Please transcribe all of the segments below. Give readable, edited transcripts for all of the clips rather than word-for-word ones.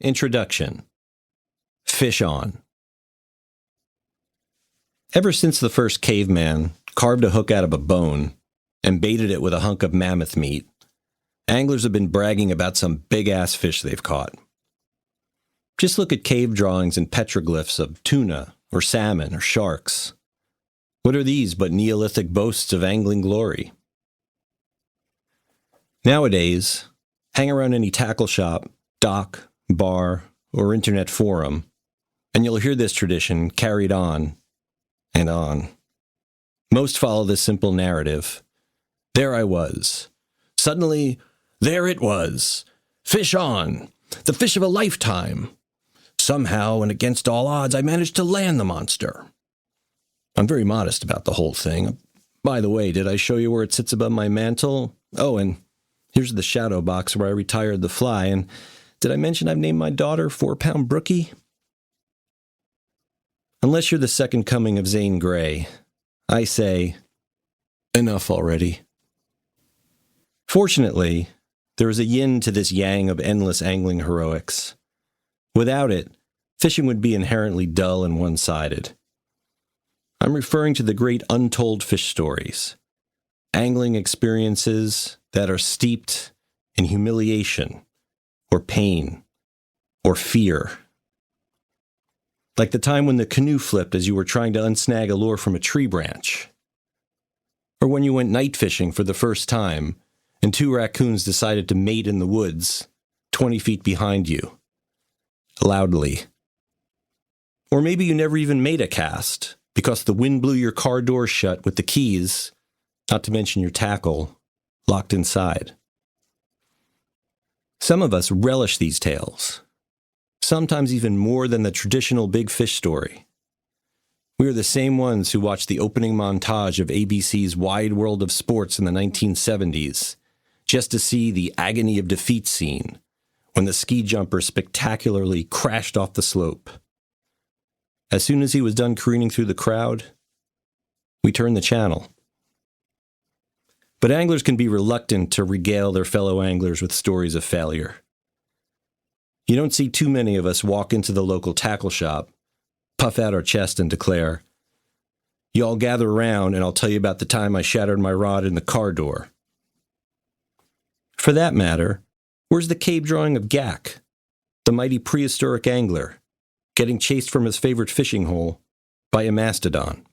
Introduction. Fish on. Ever since the first caveman carved a hook out of a bone and baited it with a hunk of mammoth meat, anglers have been bragging about some big-ass fish they've caught. Just look at cave drawings and petroglyphs of tuna or salmon or sharks. What are these but Neolithic boasts of angling glory? Nowadays, hang around any tackle shop, dock, bar, or internet forum, and you'll hear this tradition carried on and on. Most follow this simple narrative. There I was. Suddenly, there it was. Fish on. The fish of a lifetime. Somehow, and against all odds, I managed to land the monster. I'm very modest about the whole thing. By the way, did I show you where it sits above my mantle? Oh, and here's the shadow box where I retired the fly, and did I mention I've named my daughter 4-Pound Brookie? Unless you're the second coming of Zane Grey, I say, enough already. Fortunately, there is a yin to this yang of endless angling heroics. Without it, fishing would be inherently dull and one-sided. I'm referring to the great untold fish stories, angling experiences that are steeped in humiliation, or pain, or fear. Like the time when the canoe flipped as you were trying to unsnag a lure from a tree branch. Or when you went night fishing for the first time, and 2 raccoons decided to mate in the woods, 20 feet behind you, loudly. Or maybe you never even made a cast, because the wind blew your car door shut with the keys, not to mention your tackle, locked inside. Some of us relish these tales, sometimes even more than the traditional big fish story. We are the same ones who watched the opening montage of ABC's Wide World of Sports in the 1970s, just to see the agony of defeat scene when the ski jumper spectacularly crashed off the slope. As soon as he was done careening through the crowd, we turned the channel. But anglers can be reluctant to regale their fellow anglers with stories of failure. You don't see too many of us walk into the local tackle shop, puff out our chest and declare, "Y'all gather around and I'll tell you about the time I shattered my rod in the car door." For that matter, where's the cave drawing of Gak, the mighty prehistoric angler, getting chased from his favorite fishing hole by a mastodon?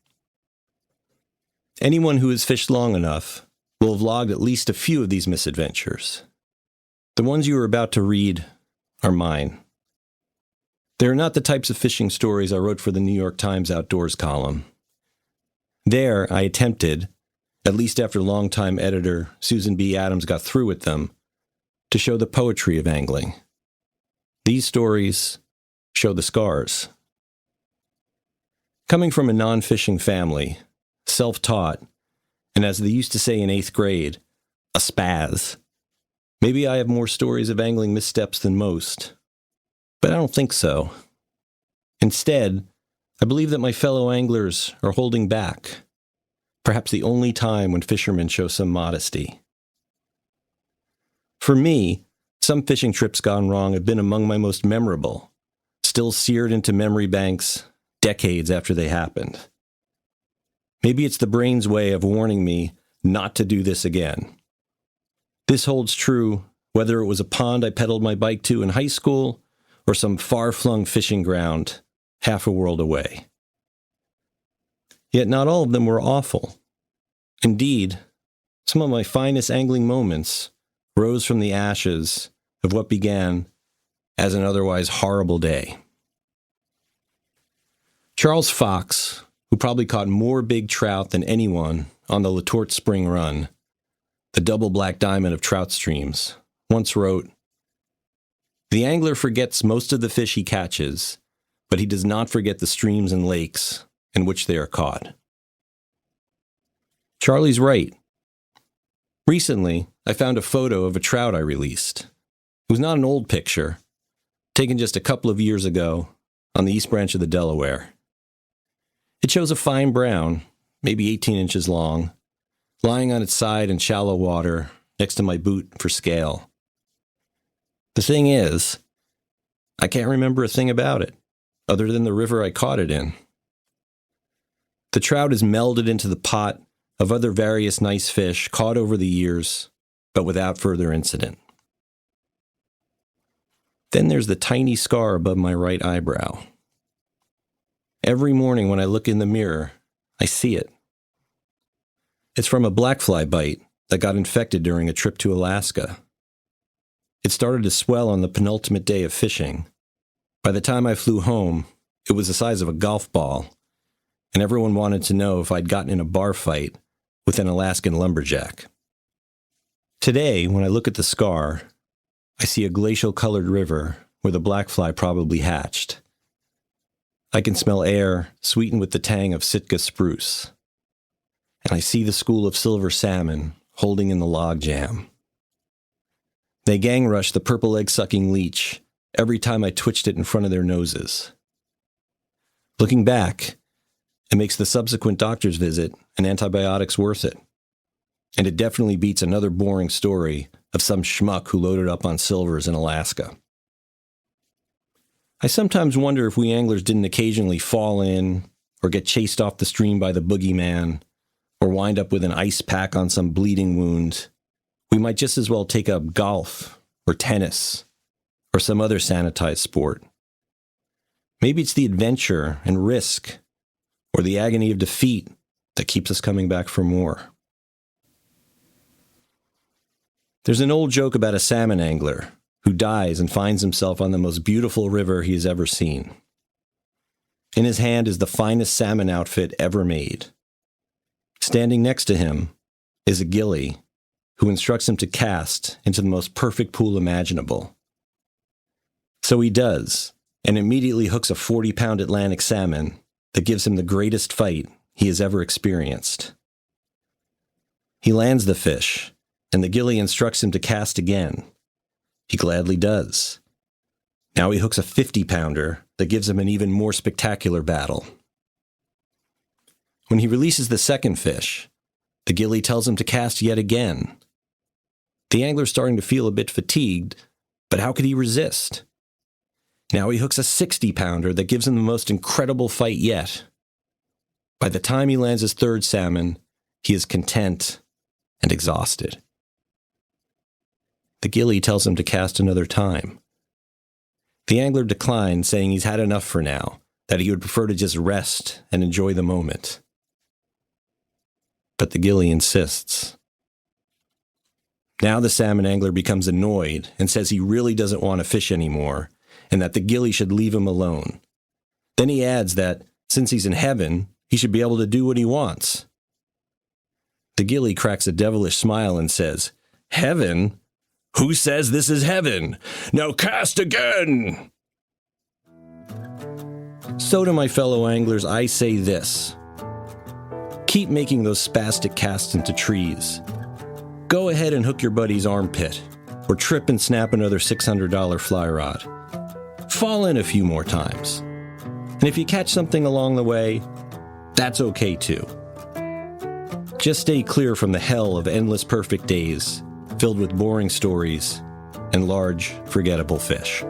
Anyone who has fished long enough will have logged at least a few of these misadventures. The ones you are about to read are mine. They are not the types of fishing stories I wrote for the New York Times Outdoors column. There, I attempted, at least after longtime editor Susan B. Adams got through with them, to show the poetry of angling. These stories show the scars. Coming from a non-fishing family, self-taught, and as they used to say in 8th grade, a spaz, maybe I have more stories of angling missteps than most, but I don't think so. Instead, I believe that my fellow anglers are holding back, perhaps the only time when fishermen show some modesty. For me, some fishing trips gone wrong have been among my most memorable, still seared into memory banks decades after they happened. Maybe it's the brain's way of warning me not to do this again. This holds true whether it was a pond I pedaled my bike to in high school or some far-flung fishing ground half a world away. Yet not all of them were awful. Indeed, some of my finest angling moments rose from the ashes of what began as an otherwise horrible day. Charles Fox, who probably caught more big trout than anyone on the Letort Spring Run, the double black diamond of trout streams, once wrote, "The angler forgets most of the fish he catches, but he does not forget the streams and lakes in which they are caught." Charlie's right. Recently, I found a photo of a trout I released. It was not an old picture, taken just a couple of years ago on the East Branch of the Delaware. It shows a fine brown, maybe 18 inches long, lying on its side in shallow water next to my boot for scale. The thing is, I can't remember a thing about it, other than the river I caught it in. The trout is melded into the pot of other various nice fish caught over the years, but without further incident. Then there's the tiny scar above my right eyebrow. Every morning when I look in the mirror, I see it. It's from a blackfly bite that got infected during a trip to Alaska. It started to swell on the penultimate day of fishing. By the time I flew home, it was the size of a golf ball, and everyone wanted to know if I'd gotten in a bar fight with an Alaskan lumberjack. Today, when I look at the scar, I see a glacial-colored river where the blackfly probably hatched. I can smell air sweetened with the tang of Sitka spruce, and I see the school of silver salmon holding in the log jam. They gang rush the purple egg-sucking leech every time I twitched it in front of their noses. Looking back, it makes the subsequent doctor's visit and antibiotics worth it. And it definitely beats another boring story of some schmuck who loaded up on silvers in Alaska. I sometimes wonder if we anglers didn't occasionally fall in, or get chased off the stream by the boogeyman, or wind up with an ice pack on some bleeding wound, we might just as well take up golf, or tennis, or some other sanitized sport. Maybe it's the adventure and risk, or the agony of defeat that keeps us coming back for more. There's an old joke about a salmon angler who dies and finds himself on the most beautiful river he has ever seen. In his hand is the finest salmon outfit ever made. Standing next to him is a gilly who instructs him to cast into the most perfect pool imaginable. So he does, and immediately hooks a 40-pound Atlantic salmon that gives him the greatest fight he has ever experienced. He lands the fish, and the gilly instructs him to cast again. He gladly does. Now he hooks a 50-pounder that gives him an even more spectacular battle. When he releases the second fish, the gilly tells him to cast yet again. The angler's starting to feel a bit fatigued, but how could he resist? Now he hooks a 60-pounder that gives him the most incredible fight yet. By the time he lands his third salmon, he is content and exhausted. The gilly tells him to cast another time. The angler declines, saying he's had enough for now, that he would prefer to just rest and enjoy the moment. But the gilly insists. Now the salmon angler becomes annoyed and says he really doesn't want to fish anymore, and that the gilly should leave him alone. Then he adds that, since he's in heaven, he should be able to do what he wants. The gilly cracks a devilish smile and says, "Heaven? Who says this is heaven? Now cast again!" So to my fellow anglers, I say this. Keep making those spastic casts into trees. Go ahead and hook your buddy's armpit, or trip and snap another $600 fly rod. Fall in a few more times. And if you catch something along the way, that's okay too. Just stay clear from the hell of endless perfect days, filled with boring stories and large, forgettable fish.